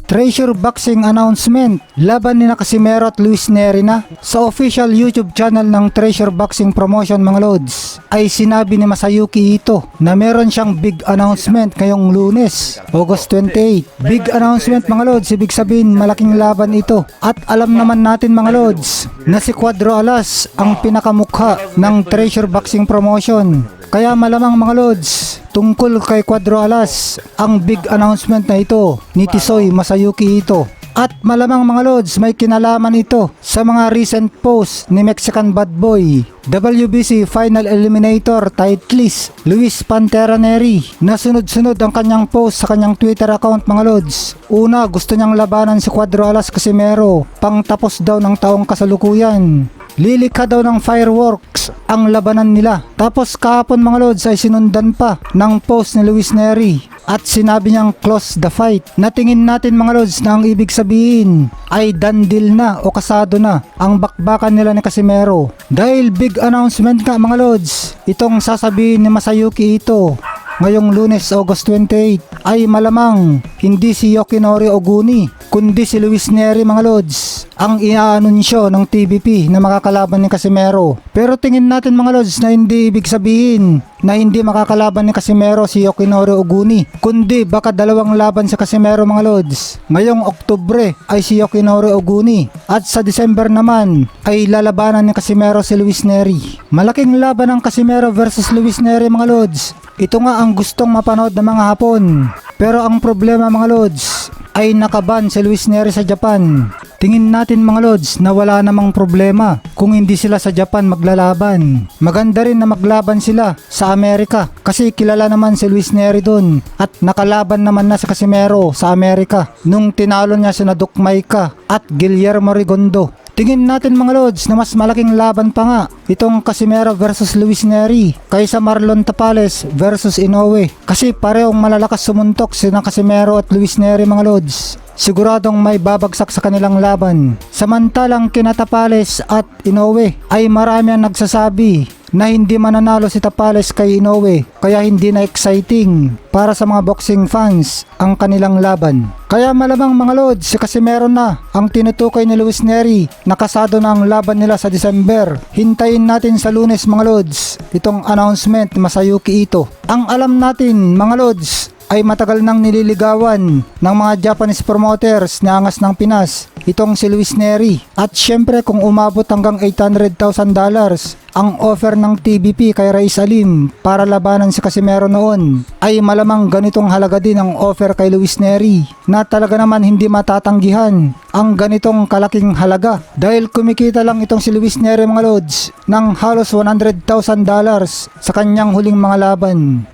Treasure Boxing announcement, laban ni Casimero at Luis Nery na. Sa official YouTube channel ng Treasure Boxing Promotion mga lods, ay sinabi ni Masayuki Ito na meron siyang big announcement ngayong Lunes, August 28. Big announcement mga lods, ibig sabihin malaking laban ito. At alam naman natin mga lods na si Cuadro Alas ang pinakamukha ng Treasure Boxing Promotion. Kaya malamang mga lods, tungkol kay Cuadro Alas ang big announcement na ito ni Tisoy Masayuki Ito. At malamang mga lods, may kinalaman ito sa mga recent posts ni Mexican Bad Boy, WBC Final Eliminator titleist Luis Pantera Nery, na sunod-sunod ang kanyang post sa kanyang Twitter account mga lods. Una, gusto niyang labanan si Cuadro Alas Casimero pang tapos daw ng taong kasalukuyan. Lilikha daw ng fireworks ang labanan nila. Tapos kahapon mga lods ay sinundan pa ng post ni Luis Nery at sinabi niyang close the fight. Natingin natin mga lods na ang ibig sabihin ay done deal na o kasado na ang bakbakan nila ni Casimero. Dahil big announcement nga mga lods, itong sasabihin ni Masayuki Ito ngayong Lunes, August 28, ay malamang hindi si Yoshinori Oguni kundi si Luis Nery mga lods ang iaanunsyo ng TBP na makakalaban ni Casimero. Pero tingin natin mga lods na hindi ibig sabihin na hindi makakalaban ni Casimero si Yoshinori Oguni, kundi baka dalawang laban sa Casimero mga lods. Ngayong Oktubre ay si Yoshinori Oguni at sa December naman ay lalabanan ni Casimero si Luis Nery. Malaking laban ng Casimero versus Luis Nery mga lods. Ito nga ang gustong mapanood ng mga Hapon. Pero ang problema mga lods ay nakaban si Luis Nery sa Japan. Tingin natin mga lods na wala namang problema kung hindi sila sa Japan maglalaban. Maganda rin na maglaban sila sa Amerika kasi kilala naman si Luis Nery dun at nakalaban naman na si Casimero sa Amerika nung tinalo niya si Nadukmayka at Guillermo Rigondo. Tingin natin mga lods na mas malaking laban pa nga itong Casimero versus Luis Nery kaysa Marlon Tapales versus Inoue. Kasi parehong malalakas sumuntok sina Casimero at Luis Nery mga lods. Siguradong may babagsak sa kanilang laban. Samantalang kina Tapales at Inoue ay marami ang nagsasabi na hindi mananalo si Tapales kay Inoue, kaya hindi na exciting para sa mga boxing fans ang kanilang laban. Kaya malamang mga lods, si Casimero na ang tinutukoy ni Luis Nery. Nakasado na ang laban nila sa December. Hintayin natin sa Lunes mga lods itong announcement ni Masayuki Ito. Ang alam natin mga lods ay matagal nang nililigawan ng mga Japanese promoters na angas ng Pinas, itong si Luis Nery. At syempre kung umabot hanggang $800,000 ang offer ng TBP kay Rais Alim para labanan si Casimero noon, ay malamang ganitong halaga din ang offer kay Luis Nery na talaga naman hindi matatanggihan ang ganitong kalaking halaga dahil kumikita lang itong si Luis Nery mga lods ng halos $100,000 sa kanyang huling mga laban.